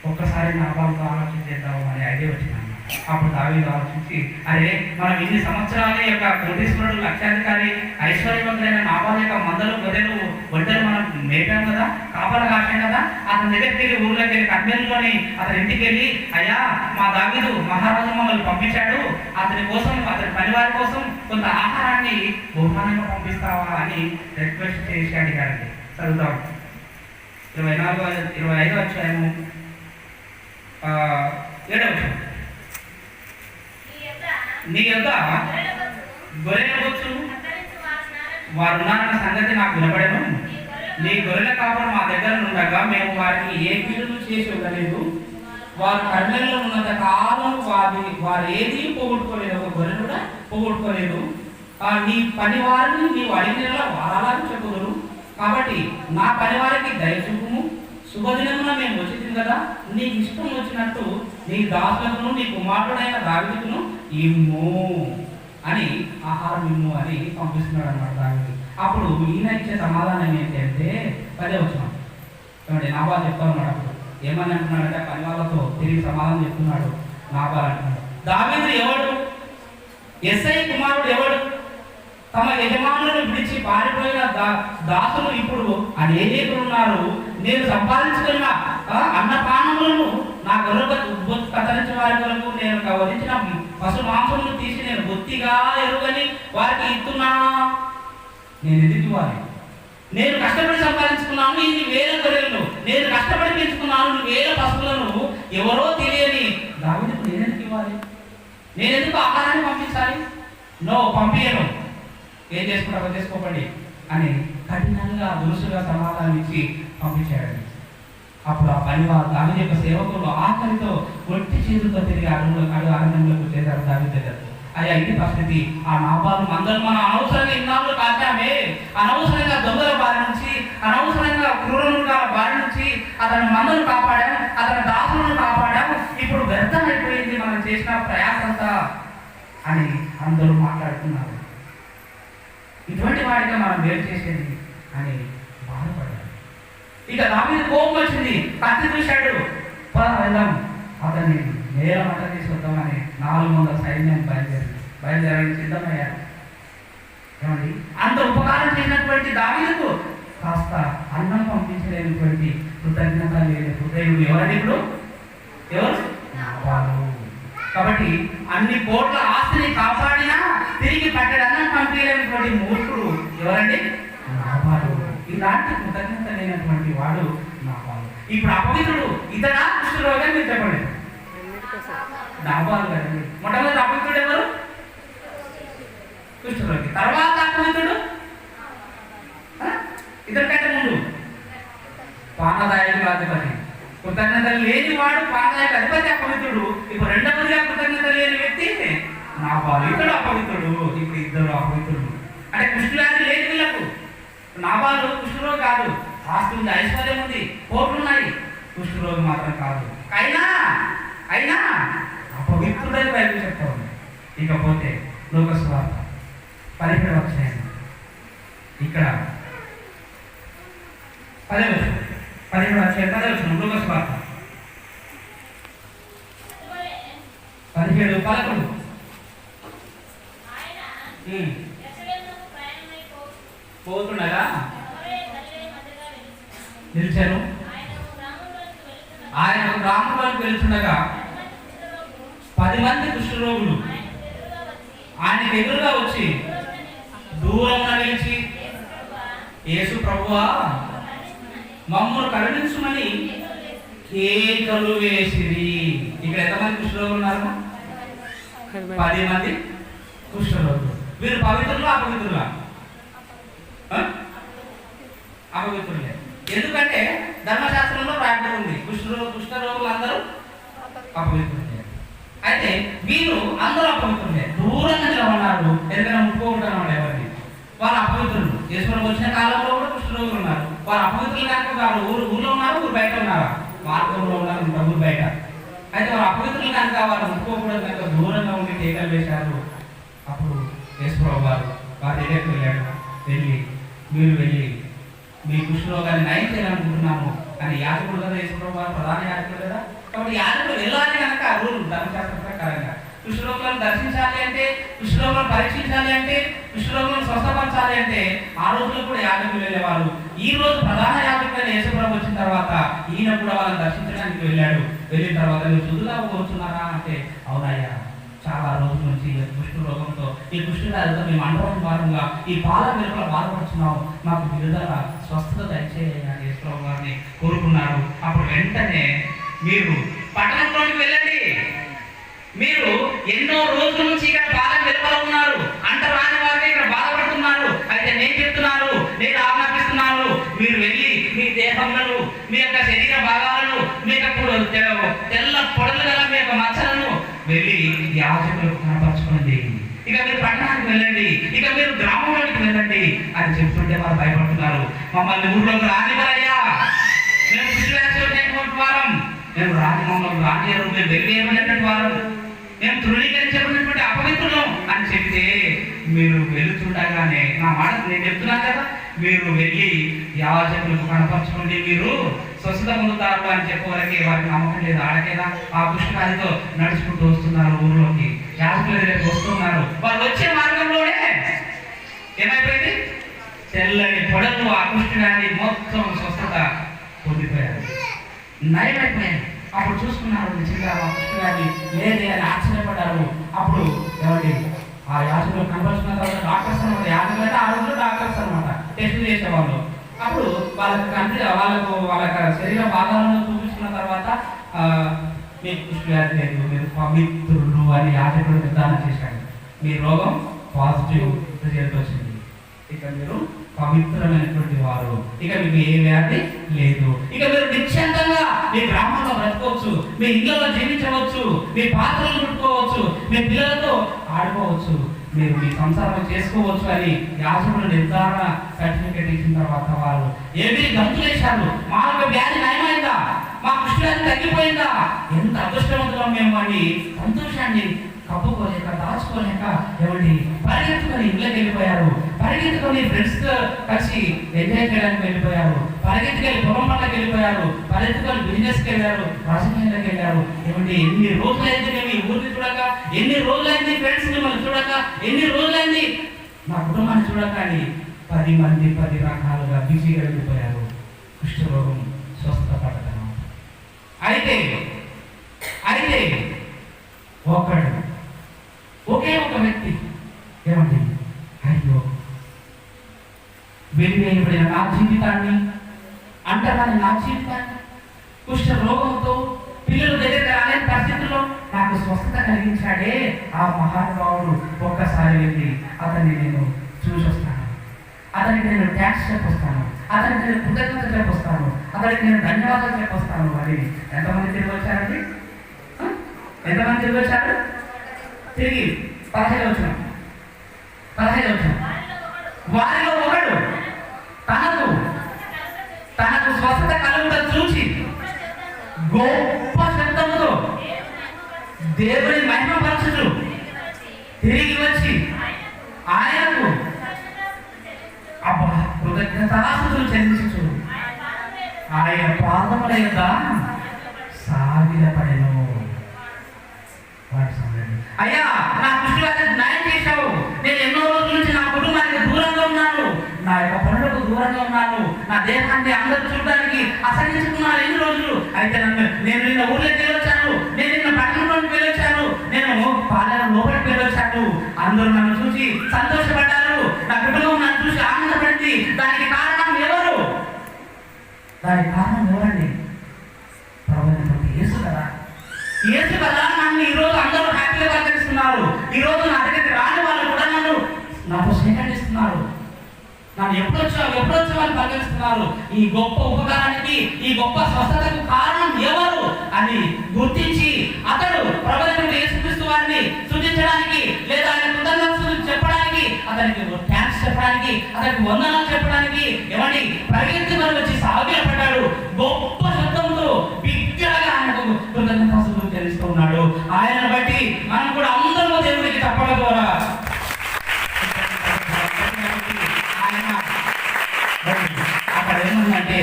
ఒక్కసారి నాబాలుతో ఆలోచించేద్దాము అనే ఐడియా వచ్చిందన్నమాట. అప్పుడు దావీదు ఆలోచించి, అరే మనం ఇన్ని సంవత్సరాల యొక్క కోటీశ్వరుడు, లక్షాధికారి, ఐశ్వర్యవంతులైన నాబాలు యొక్క మందలు, గొర్రెలు, ఒంటెలు మనం మేపాం కదా, కాపలా కాశాం కదా. అతని దగ్గరికి వెళ్ళి, ఊర్లోకి వెళ్ళి, కర్మేలులోని అతని ఇంటికి వెళ్ళి, అయ్యా మా దావీదు మహారాజు మమ్మల్ని పంపించాడు, అతని కోసం, అతని పరివారి కోసం కొంత ఆహారాన్ని బహుమానంగా పంపిస్తావా అని రిక్వెస్ట్ చేసి అడిగారండి. చదువుతాం 25వ అధ్యాయము 7వ వచనం. నీ యొక్క గొర్రెల బొచ్చు వారు ఉన్నారన్న సంగతి నాకు వినపడను. నీ గొర్రెల కాపురం మా దగ్గర ఉండగా మేము వారికి ఏ కీడును చేసి ఉండలేదు. వారు కర్మల్లో ఉన్నంత కాలం వారు ఏది పోగొట్టుకోలేదు, ఒక గొర్రెను కూడా పోగొట్టుకోలేదు. నీ పని వారిని నీవు అడిగిన వారాలని చెప్పుదురు. కాబట్టి నా పని వారికి దయచూపుము. శుభదినమున మేము వచ్చింది కదా, నీకు ఇష్టం వచ్చినట్టు నీ దాసులను, నీ కుమారుడైన దావీదును ఇమ్ము అని, ఆహారం ఇమ్ము అని పంపిస్తున్నాడు అన్నమాట దావీదు. అప్పుడు ఈయన ఇచ్చే సమాధానం ఏంటంటే 10వ వచనం. ఏమంటే నాబాలు చెప్తాను అన్నమాట. అప్పుడు ఏమని అంటున్నాడంటే పని వాళ్ళతో తిరిగి సమాధానం చెప్తున్నాడు. నాబాలు అంటున్నాడు, దావీదు ఎవడు? ఎస్ఐ కుమారుడు ఎవడు? తమ యజమానులను విడిచి పారిపోయిన దాసులు ఇప్పుడు అనేకులు ఉన్నారు. నేను సంపాదించుకున్న అన్నపానములను నా గొర్రెలకు కత్తిరించిన వారి కొరకు నేను వధించిన పశు మాంసములు తీసి నేను బొత్తిగా ఎరుగని వారికి ఇస్తున్నా. నేను ఎందుకు ఇవ్వాలి? నేను కష్టపడి సంపాదించుకున్నాను ఇన్ని వేల గొర్రెలను, నేను కష్టపడి పెంచుకున్నాను వేల పశువులను, ఎవరో తెలియని దావీదుకు నేనెందుకు ఇవ్వాలి? నేనెందుకు ఆహారాన్ని పంపించాలి? నో, పంపించను. ఏం చేసుకుంటారో చేసుకోకండి అని కఠినంగా దురుసుగా సమాధానం ఇచ్చి పంపించాడు. అప్పుడు ఆ పని వారు దావీదు యొక్క సేవకులు ఆఖరితో ఒట్టి చేతులతో తిరిగి అరణ్యంలోకి వచ్చేసారు దావీదు దగ్గరకు. అయ్యా ఇది పరిస్థితి. ఆ నాబాలు మందలు మనం అనవసరంగా ఇన్నాళ్ళు కాచామే, అనవసరంగా దొంగల బారి నుంచి, అనవసరంగా క్రూరుల బారి నుంచి అతని మందలు కాపాడాం, అతని దాసులను కాపాడాం. ఇప్పుడు వ్యర్థమైపోయింది మనం చేసిన ప్రయాసంతా అని అందరూ మాట్లాడుతున్నారు. ఇటువంటి వాడిగా మనం వేరు చేసేది అని బాధపడ్డారు. ఇక దావీదు కోపం వచ్చింది, కత్తి చూశాడు, వెళ్దాం అతన్ని నేల మట తీసుకొద్దామని 400 సైన్యం బయలుదేరడానికి సిద్ధమయ్యారు. ఏమండి, అంత ఉపకారం చేసినటువంటి దావీదుకు కాస్త అన్నం పంపించలేనటువంటి కృతజ్ఞత లేని హృదయుడు ఎవరండి ఇప్పుడు? ఎవరు? నాబాలు. కాబట్టి అన్ని కోట్ల ఆస్తిని కాపాడినా తిరిగి పట్టడి అన్నం పంపించలేనటువంటి మూర్ఖుడు ఎవరండి? నాబాలు. ఇలాంటి కృతజ్ఞత లేనటువంటి వాడు నాబాలు. ఇప్పుడు అపవిత్రుడు ఇతడా కుష్ఠరోగి మీరు చెప్పండి. నాబాలు కదండి. మొట్టమొదటి అపవిత్రుడు ఎవరు? కుష్ఠరోగి. తర్వాత అపవిత్రుడు ఇతనికంటే ముందు పానదాయకుల అధిపతి. కృతజ్ఞత లేని వాడు పానదాయక అధిపతి అపవిత్రుడు. ఇప్పుడు రెండవదిగా కృతజ్ఞత లేని వ్యక్తి నాబాలు. ఇతడు అపవిత్రుడు. ఇప్పుడు ఇద్దరు అపవిత్రుడు. అంటే కుష్ఠవ్యాధి లేని వీళ్ళకు. నాబాలు కుష్ఠరోగి కాదు, ఆస్తి ఉంది, ఐశ్వర్యం ఉంది, కోట్లు ఉన్నాయి. కుష్ఠరోగి మాత్రం కాదు. అయినా అపవిత్రుడని బైబిల్ చెప్తా ఉంది. ఇకపోతే లోక సువార్త 17వ అధ్యాయం ఇక్కడ 17వ అధ్యాయం 10వ వచనం లోక సువార్త 17:11 పోతుండగా నిలిచాను. ఆయన గ్రామంలోకి వెళ్తుండగా 10 మంది కుష్ఠరోగులు ఆయనకు ఎదురుగా వచ్చి దూరంగా నిలిచి, యేసు ప్రభువా మమ్మల్ని కరుణించుమని కేకలు వేసిరి. ఇక్కడ ఎంతమంది కుష్ఠరోగులు ఉన్నారు? 10 మంది కుష్ఠరోగులు. వీరు పవిత్రులు అపవిత్రులా? అపవిత్రులే. ఎందుకంటే ధర్మశాస్త్రంలో రాయబడి ఉంది కుష్ఠరోగులు అందరూ అపవిత్రులే. అయితే వీరు అందరూ అపవిత్రులే. దూరంగా నిలబడినారు, ఎందుకంటే ముట్టుకోకుంటున్నాడు ఎవరిని. వారు అపవిత్రులు. యేసుప్రభు వచ్చిన కాలంలో కూడా కుష్ఠరోగులు ఉన్నారు. వారు అపవిత్రులు కనుక వారు ఊళ్ళో ఉన్నారు, ఊరు బయట ఉన్నారా? మార్గంలో ఉన్నారు, ఊరు బయట. అయితే వారు అపవిత్రులు కనుక వారు ముట్టుకోకూడదు కనుక దూరంగా ఉండి కేకలు వేశారు. అప్పుడు యేసుప్రభు వారి దగ్గరికి వెళ్ళాడు. మీరు వెళ్ళి మీ కుష్ఠరోగాన్ని నయం చేయాలనుకుంటున్నాము అని యాజకుడు కదా యేసుప్రభు వారు, ప్రధాన యాజకుడు కదా. కాబట్టి యాజకుడు వెళ్ళాలి కనుక రూల్ ధర్మశాస్త్ర ప్రకారంగా కుష్ఠరోగులను దర్శించాలి అంటే, కుష్ఠరోగులను పరీక్షించాలి అంటే, కుష్ఠరోగులను స్వస్థపరచాలి అంటే ఆ రోజుల్లో కూడా యాజకులు వెళ్ళేవారు. ఈ రోజు ప్రధాన యాజకుడు యేసుప్రభు వచ్చిన తర్వాత ఈయన కూడా వాళ్ళని దర్శించడానికి వెళ్ళాడు. వెళ్ళిన తర్వాత మీరు శుద్ధులా కోరుతున్నారా అంటే, అవునయ్యా, చాలా రోజుల నుంచి కుష్ఠరోగంతో ఈ కుష్ఠవ్యాధితో మేము అనుభవం భారంగా ఈ పాల వెలుపల బాధపడుతున్నాము, మాకు విడుదల స్వస్థత దయచేయ యేసుప్రభు వారిని కోరుకున్నారు. అప్పుడు వెంటనే మీరు పట్టణంలోకి వెళ్ళండి. మీరు ఎన్నో రోజుల నుంచి ఇక్కడ బాధ వెలుపల ఉన్నారు, అంటరాని వారిని ఇక్కడ బాధపడుతున్నారు. అయితే నేను చెప్తున్నాను, నేను ఆజ్ఞాపిస్తున్నాను, మీరు వెళ్ళి మీ దేహములను, మీ యొక్క శరీర భాగాలను, మీ యొక్క తెల్ల పొడలు గల మీ యొక్క మచ్చలను వెళ్ళి యాజకులకు కనపరచుకోండి. ఇక మీరు పట్టణానికి వెళ్ళండి, ఇక మీరు గ్రామంలోకి వెళ్ళండి అని చెప్తుంటే వారు భయపడుతున్నారు. మమ్మల్ని ఊర్లోకి రానివ్వరయ్యా, మేము కుష్ఠవ్యాధిటువంటి వారం, మేము మమ్మల్ని రానియరు, మేము వెళ్ళేటువంటి వారం, మేము తృణీకరించబడినటువంటి అపవిత్రులం అని చెప్తే మీరు వెళుతుండగానే నా మాట నేను చెప్తున్నాను కదా, మీరు వెళ్ళి యాజకులకు కనపరచుకోండి, మీరు స్వస్థత పొందుతారు అని చెప్పవరకే వారికి నమ్మకం లేదు. ఆడకేదా ఆ కుష్ఠవ్యాధితో నడుచుకుంటూ వస్తున్నారు ఊర్లోకి, యాజకుల దగ్గరికి వస్తున్నారు. వాళ్ళు వచ్చే మార్గంలోనే ఏమైపోయింది? తెల్లని పొడలు ఆ కుష్ఠవ్యాధి మొత్తం స్వస్థత పొందిపోయారు, నయమైపోయారు. అప్పుడు చూసుకున్నారు, నిజంగా ఆ కుష్ఠవ్యాధి లేదే అని ఆశ్చర్యపడ్డారు. అప్పుడు ఎవరి ఆ యాజకులు కనపరుచుకున్న తర్వాత డాక్టర్స్ అనమాట, యాజకులు అంటే ఆ రోజుల్లో డాక్టర్స్ అనమాట, టెస్టులు చేసేవాళ్ళు. అప్పుడు వాళ్ళ శరీర భాగాలను చూపించుకున్న తర్వాత మీకు కుష్ఠవ్యాధి లేదు, మీరు పవిత్రులు అని యాజకుడు నిర్ధారణ చేశాడు. మీ రోగం పాజిటివ్ రిజల్ట్ వచ్చింది, ఇక మీరు పవిత్రమైనటువంటి వారు, ఇక మీకు ఏ వ్యాధి లేదు, ఇక మీరు నిశ్చంతంగా మీ గ్రామంలో బ్రతకవచ్చు, మీ ఇళ్లలో జీవించవచ్చు, మీ పాత్రలు చుట్టుకోవచ్చు, మీ పిల్లలతో ఆడుకోవచ్చు, మీరు మీ సంసారం చేసుకోవచ్చు అని యాజకుడు నిర్ధారణ సర్టిఫికేట్ ఇచ్చిన తర్వాత వారు ఏమీ గంతులేశారు. మా యొక్క వ్యాధి నయమైందా, మా కుష్ఠవ్యాధి తగ్గిపోయిందా, ఎంత అదృష్టవంతులం మేము అని సంతోషాన్ని కప్పుకోలేక దాచుకోలేక ఏమండి పరిగెత్తుకొని ఇళ్ళకి వెళ్ళిపోయారు, పరిగెత్తుకొని ఫ్రెండ్స్ కలిసి ఎంజాయ్ చేయడానికి వెళ్ళిపోయారు, పరిగెత్తుకెళ్ళి పొలం పట్లకి వెళ్ళిపోయారు, పరిగెత్తుకొని బిజినెస్కి వెళ్ళారు, రాజకీయాలకు వెళ్ళారు. ఏమండి ఎన్ని రోజులైంది మేము ఈ ఊరిని చూడక, ఎన్ని రోజులైంది ఫ్రెండ్స్ మిమ్మల్ని చూడక, ఎన్ని రోజులైంది మా కుటుంబాన్ని చూడక అని 10 మంది 10 రకాలుగా బిజీగా వెళ్ళిపోయారు. కుష్ఠరోగం స్వస్థత పడతాను. అయితే ఒకడు ఒకే ఒక వ్యక్తి ఏమండి అయ్యో వెలివేయబడిన నా జీవితాన్ని అంటరాని నా జీవితాన్ని కుష్ఠ రోగంతో పిల్లల దగ్గర రాలేని పరిస్థితుల్లో నాకు స్వస్థత కలిగించాడే ఆ మహానుభావుడు. ఒక్కసారి వెళ్ళి అతన్ని నేను చూసి వస్తాను, అతనికి నేను ట్యాక్స్ చెప్పొస్తాను, అతనికి నేను కృతజ్ఞత చెప్పొస్తాను, అతనికి నేను ధన్యవాదాలు చెప్పొస్తాను అని ఎంతమంది తిరిగి వచ్చారండి? ఎంతమంది తిరిగి వచ్చారు? తిరిగి 15 వచ్చిన వారిలో ఒకడు తనకు స్వస్థత కలుగుట చూసి గొప్ప శబ్దముతో దేవుని మహిమపరచుచు తిరిగి వచ్చి ఆయనకు కృతజ్ఞతాస్తుతులు చెల్లించుచు ఆయన పాదముల యొద్ద సాగిలపడెను. అయ్యా నా కుష్ఠవ్యాధి న్యాయం చేశావు, నేను ఎన్నో రోజుల నుంచి నా కుటుంబానికి దూరంగా ఉన్నాను, నా యొక్క పనులకు దూరంగా ఉన్నాను, నా దేహాన్ని అందరూ చూడడానికి అసహించుకున్నాను ఎన్ని రోజులు. అయితే నేను నిన్న ఊర్లోకి వెళ్ళొచ్చాను, నేను నిన్న పట్టణంలోకి వెళ్ళొచ్చాను, నేను పాలన లోపలికి వెళ్ళొచ్చాను, అందరూ నన్ను చూసి సంతోషపడ్డారు, నా కుటుంబం నన్ను చూసి ఆనందపడింది. దానికి కారణం ఎవరు? దానికి కారణం ఎవరండి? ప్రభువైనటువంటి యేసు కదా నన్ను ఈరోజు అందరూ హ్యాపీగా పలకరిస్తున్నారు. ఈరోజు నా దగ్గరికి రాని వాళ్ళు కూడా నన్ను నాతో సేకరిస్తున్నారు, నన్ను ఎప్పుడు వచ్చేవాళ్ళు పలకరిస్తున్నారు. ఈ గొప్ప ఉపకారానికి, ఈ గొప్ప స్వస్థతకు కారణం ఎవరు అని గుర్తించి అతడు ప్రభువైన యేసుక్రీస్తు వారిని స్తుతించడానికి లేదా ఆయన కృతజ్ఞతలు చెప్పడానికి, అతనికి థాంక్స్ చెప్పడానికి, అతనికి వందనాలు చెప్పడానికి ఏమండి పరిగెత్తి మరి వచ్చి సాగిలపడ్డాడు. గొప్ప శబ్దంతో బిగ్గరగా ఆయనకు కృతజ్ఞతలు తెలుస్తూ ఉన్నాడు. ఆయనను బట్టి మనం కూడా అందరూ దేవుడికి తప్పల ద్వారా అక్కడ ఏముందంటే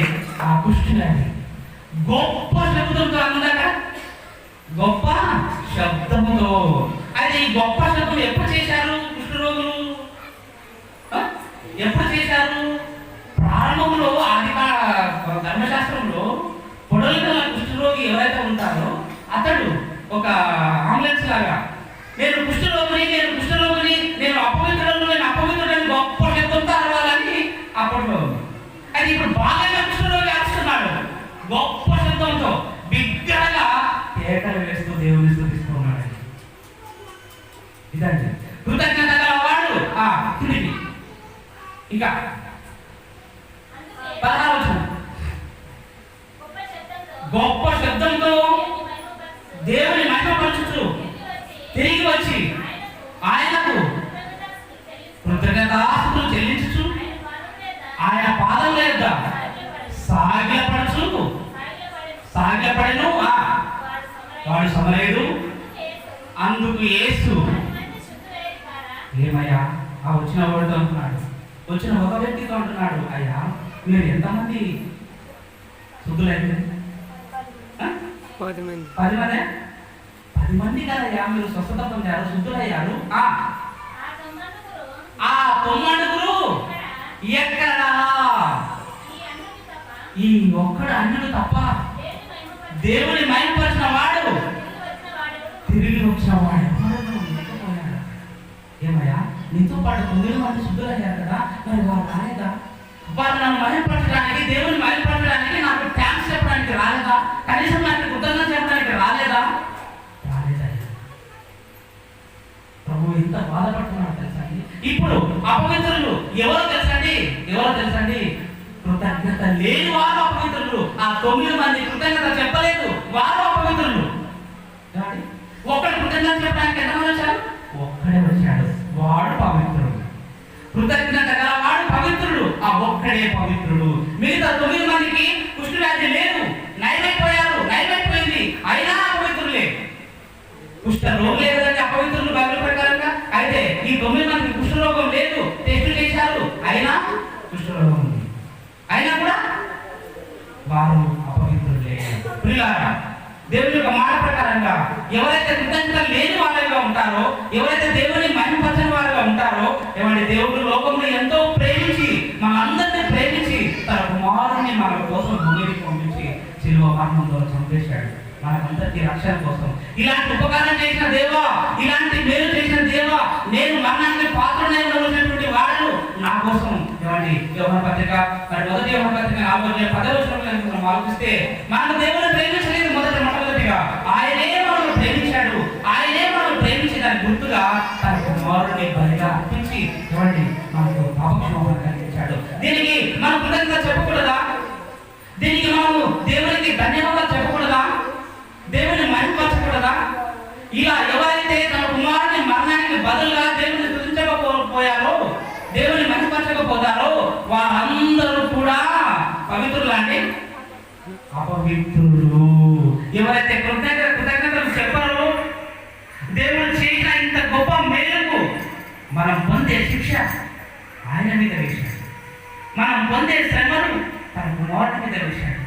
ఆ కుష్ఠవ్యాధి గొప్ప శబ్దంతో అందక గొప్ప శబ్దముతో. అయితే ఈ గొప్ప శబ్దం ఎప్పుడు చేశారు కుష్ఠరోగులు? ఎప్పుడు చేశారు? ప్రారంభంలో ఆది ధర్మశాస్త్రంలో పొడలుగల కుష్ఠరోగి ఎవరైతే ఉంటారో అతడు ఒక ఆంబులెన్స్ లాగా నేను కుష్ఠరోగిని, నేను అపవిత్రుడని గొప్ప శబ్దంతో అరవాలని అప్పట్లో. అది ఇప్పుడు బాగా కుష్ఠరోగి అరుస్తున్నాడు గొప్ప శబ్దంతో, బిగ్గరగా కేకలు వేస్తూ దేవుని స్తుతిస్తూ ఉన్నాడు. ఇదండి కృతజ్ఞత గలవాడు. తిరిగి ఇంకా 16 గొప్ప శబ్దంతో దేవుని మహిమపరచుచు తిరిగి వచ్చి ఆయనకు కృతజ్ఞతాస్తుతులు చెల్లించుచు ఆయన పాదముల యొద్ద సాగిలపడెను. వాడు సమరయుడు. అందుకు యేసు ఏమయ్యా వచ్చిన వాడితో అంటున్నాడు, వచ్చిన ఒక వ్యక్తితో అంటున్నాడు, అయ్యా మీరు ఎంతమంది శుద్ధులైతే? 10 మంది కదయ్యా మీరు స్వస్థత పొందారు, శుద్ధులయ్యారు. ఆ 9 ఎక్కడా? ఈ ఒక్కడు అన్యుడు తప్ప దేవుని మహిమపరిచిన వాడు తిరిగి వచ్చిన వాడు లేకపోయాడు. ఏమయ్యా నీతో పాటు 9 మంది శుద్ధులయ్యారు కదా, మరి వారు రాలేదా? వారు నన్ను మహిమపరచడానికి, దేవుని మహిమపరచడానికి నాకు థాంక్స్ చెప్పడానికి రాలేదా? కనీసం నాకు కృతజ్ఞత చెప్పడానికి రాలేదా? ప్రభు ఎంత బాధపడుతున్నాడు తెలుసండి. ఇప్పుడు అపవిత్రులు ఎవరో తెలుసండి? కృతజ్ఞత లేని వారు అపవిత్రులు. ఆ 9 మంది కృతజ్ఞత చెప్పలేదు, వారు అపవిత్రులు. ఒక్కడు కృతజ్ఞత చెప్పడానికి ఎంతమంది వచ్చారు? ఒక్కడే వచ్చాడు, వాడు పవిత్రుడు. కృతజ్ఞత గల వాడు పవిత్రుడు, ఆ ఒక్కడే పవిత్రుడు. మిగతా 9 మందికి కుష్ఠవ్యాధి లేదు, నయమైపోయింది, అయినా అపవిత్రులే. కుష్ఠ రోగులే కదండి అపవిత్రులు. వారు అపవిత్రులే. ప్రియులారా, దేవుని యొక్క మాట ప్రకారంగా ఎవరైతే కృతజ్ఞత లేని వారిగా ఉంటారో, ఎవరైతే దేవుని మహిమపరచని వారిగా ఉంటారో, ఏమంటే దేవుడు లోకంలో ఎంతో ప్రేమించి మనందరినీ ప్రేమించి తన కుమారుని మన కోసం భూమికి పంపించి శిలువ మరణం ద్వారా చంపేశాడు మనకందరికీ రక్షణ కోసం. ఇలాంటి ఉపకారం చేసిన దేవా, ఇలాంటి మేలు చేసిన దేవా, నేను మరణానికి పాత్రనైనటువంటి వాడు నా కోసం. ఏమండి యోహాను పత్రిక మరి మొదటి యోహాను పత్రిక 4:10 మనం ఆలోచిస్తే మనకు దేవుని ప్రేమించలేదు. మొదటిగా ఆయనే మనల్ని ప్రేమించాడు. ఆయనే మనం ప్రేమించి దాని గుర్తుగా తన కుమారుడిని బలిగా అర్పించి ఏమండి మనకు పాపక్షమాపణ కలిగించాడు. దీనికి మనం కృతజ్ఞత చెప్పకూడదా? దీనికి మనము దేవునికి ధన్యవాదాలు చెప్పకూడదా? దేవుని మహిమపరచకూడదా? ఇలా ఎవరైతే తన కుమారుని మరణానికి బదులుగా దేవుని స్తుతించకపోయారో, దేవుని మహిమపరచకపోతారో వారందరూ కూడా పవిత్రులండి అపవిత్రులు. ఎవరైతే కృతజ్ఞతలు చెప్పారో, దేవుడు చేసిన ఇంత గొప్ప మేలుకు మనం పొందే శిక్ష ఆయన మీద వేశాడు. మనం పొందే శ్రమను తన కుమారుడి మీద వేశాడు.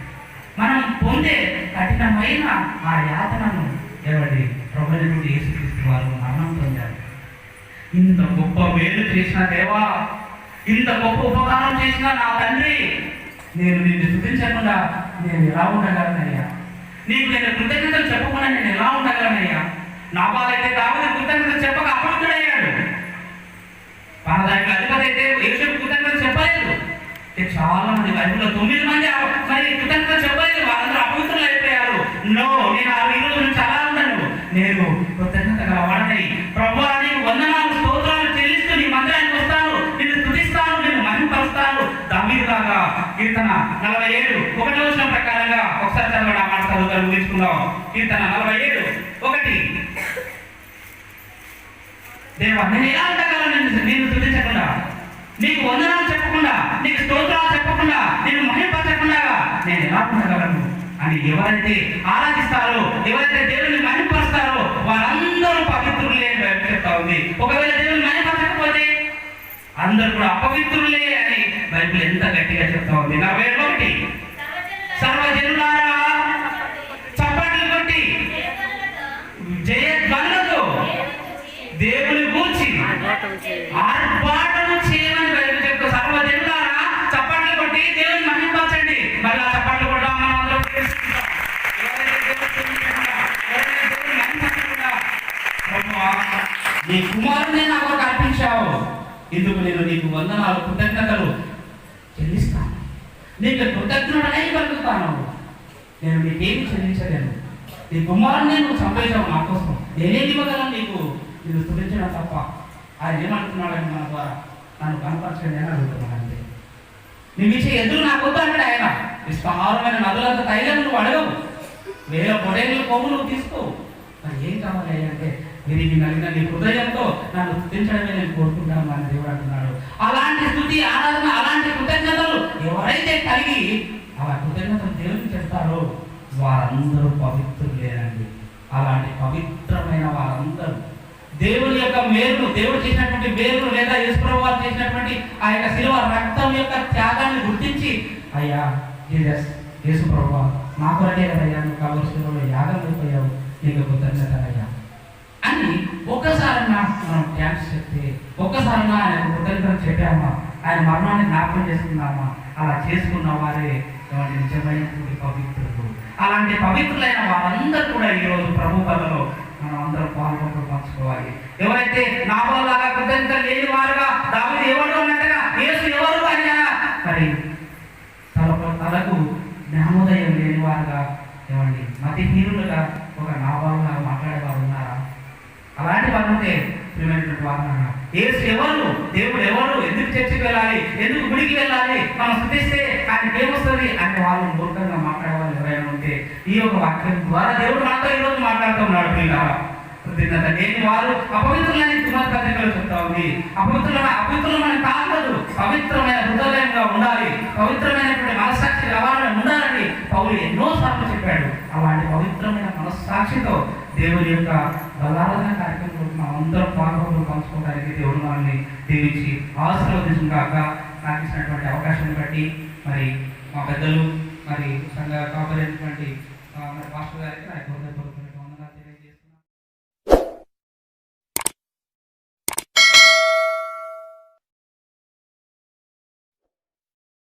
మనం పొందే కఠినమైన ఆ యాతనను ఎవరి ప్రభువుని యేసుక్రీస్తు వారు మరణం పొందారు. ఇంత గొప్ప మేలు చేసిన దేవా, ఇంత గొప్ప ఉపకారం చేసిన నా తండ్రి, నేను నిన్ను స్తుతించకుండా నేను ఎలా ఉండగలనయ్యా? నీకు నేను కృతజ్ఞతలు చెప్పకుండా నేను ఎలా ఉండగలనయ్యా? నాబాలైతే దావీదు కృతజ్ఞతలు చెప్పక అపవిత్రుడయ్యాడు. పరదానికి అధిపతి అయితే యేసు కృతజ్ఞతలు చెప్పలేదు. చాలా మంది బైబిల్లో 9 మంది మరి కృతజ్ఞతలు చెప్పలేదు, వాళ్ళందరూ అపవిత్రులు అయిపోయారు. నేను ఆ ఈరోజు నుంచి అలా ఉన్నాను. నేను కృతజ్ఞత గల వాడని ప్రభువా, నీకు వందనాలు స్తోత్రాలు చెల్లిస్తూ నీ మందిరానికి వస్తాను, నిన్ను స్తుతిస్తాను, నిన్ను మహిమపరుస్తాను. దావీదులాగా కీర్తన 47:1 ప్రకారంగా ఒకసారి చదవండి. ఆ మాట చదువుతాను, ముగించుకుందాం. కీర్తన 47:1. దేవా, నేను ఎలా ఉండగలను నిన్ను స్తుతించకుండా, నీకు వందనాలు చెప్పకుండా, నీకు స్తోత్రాలు చెప్పకుండా, నేను మహిమపరచకుండా నేను ఎలా ఉండగలను అని ఎవరైతే ఆరాధిస్తారో, ఎవరైతే దేవుని మహిమపరుస్తారో వారందరూ పవిత్రులే అని చెప్తా ఉంది. ఒకవేళ దేవుని మహిమపరచకపోతే అందరూ కూడా అపవిత్రులే అని బైబిల్ ఎంత గట్టిగా చెప్తా ఉంది. 41 సర్వజనులారా చప్పట్లు కొట్టి జయధ్వనులతో దేవుని గూర్చి ఆర్భాటము చేయమని బైబిల్ చెప్తూ, సర్వజనులారా చప్పట్లు కొట్టి దేవుని మహిమపరచండి. మళ్ళీ ఆ చప్పట్లు కూడా మనం అందరం తెలుసుకుంటాం. నీ కుమారునే నా కొరకు అర్పించావు, ఇందుకు నేను నీకు వందనాలు కృతజ్ఞతలు చెల్లిస్తాను. నీకు కృతజ్ఞుడనై కలుగుతాను. నేను నీకేమి చెల్లించలేను. నీ కుమారుని నువ్వు చంపేశావు నా కోసం, నేనేమి ఇవ్వగలను నీకు? నేను స్తుతించడం తప్ప. ఆయన ఏమంటున్నాడని మన ద్వారా నన్ను కనపరచండి అని అడుగుతున్నాను. అంతే. నువ్వు ఇచ్చే ఎదురు నాకు వద్దు అంటాడు ఆయన. విస్తారమైన నదులంత తైలం నువ్వు అడగవు, వేల పొడేళ్ళు కొమ్ము నువ్వు తీసుకోవు. మరి ఏం కావాలి అంటే విరిగి నలిగిన నీ హృదయంతో నన్ను స్తుతించడమే నేను కోరుకుంటాను అని దేవుడు అంటున్నాడు. అలాంటి స్తుతి, ఆరాధన, అలాంటి కృతజ్ఞతలు ఎవరైతే కలిగి అలా కృతజ్ఞతలు దేవునికి చెప్తారో వారందరూ పవిత్రులేనండి. అలాంటి పవిత్రమైన వారందరూ దేవుని యొక్క మేలును, దేవుడు చేసినటువంటి మేలును లేదా యేసుప్రభువు వారు చేసినటువంటి ఆ యొక్క శిలువ రక్తం యొక్క త్యాగాన్ని గుర్తించి, అయ్యా జీసస్, యేసుప్రభువా, నా కొరకే కదయ్యా నువ్వు కల్వరి శిలువలో యాగం అయిపోయావు, నీకు కృతజ్ఞతలయ్యా అని ఒక్కసారన్నా మనం థ్యాంక్స్ చెప్తే, ఒక్కసారన్నా ఆయన కృతజ్ఞతలు చెప్పామా, ఆయన మరణాన్ని జ్ఞాపకం చేసుకున్నామా, అలా చేసుకున్న వారే నిజమైనటువంటి పవిత్రులు. అలాంటి పవిత్రులైన వారందరూ కూడా ఈరోజు ప్రభు బలలో మనం అందరం పంచుకోవాలి. ఎవరైతే నాబాలాగా కృతజ్ఞత లేని వారుగా, దావీదు ఎవరు అన్నట్టుగా యేసు ఎవరు అని మరి తలకు జ్ఞానోదయం లేని వారుగా, ఏమండి మతిహీనులుగా ఒక నాబాలుగా మాట్లాడేవారు ఉన్నారా? అలాంటి వారు ఉంటే ప్రియమైనటువంటి వారు, యేసు ఎవరు, దేవుడు ఎవరు, ఎందుకు చర్చికి వెళ్ళాలి, ఎందుకు గుడికి వెళ్ళాలి, మనం స్తుతిస్తే ఆయనకి ఏమొస్తుంది అని వాళ్ళు మూర్ఖంగా మాట్లాడేవాళ్ళు ఎవరైనా ఉంటే ఈ యొక్క వాక్యం ద్వారా దేవుడు మనతో ఈరోజు మాట్లాడుతున్నాడు. పిల్లల కృతజ్ఞత లేని వారు అపవిత్రులని కుమార్ పత్రికలో చెప్తా ఉంది. అపవిత్రులమైన కాదు, పవిత్రమైన హృదయంగా ఉండాలి, పవిత్రమైనటువంటి మనస్సాక్షి రవాణా ఉండాలని పౌలు ఎన్నోసార్లు చెప్పాడు. అలాంటి పవిత్రమైన మనస్సాక్షితో దేవుని యొక్క బలారాధన కార్యక్రమంలో మనం అందరం పంచుకోవడానికి దేవుడు మనల్ని దీవించి ఆశీర్వదించుగాక. నాకు ఇచ్చినటువంటి అవకాశాన్ని బట్టి మరి మా పెద్దలు మరి సంఘ కాపరైనటువంటి మరి పాస్టర్ గారికి నా యొక్క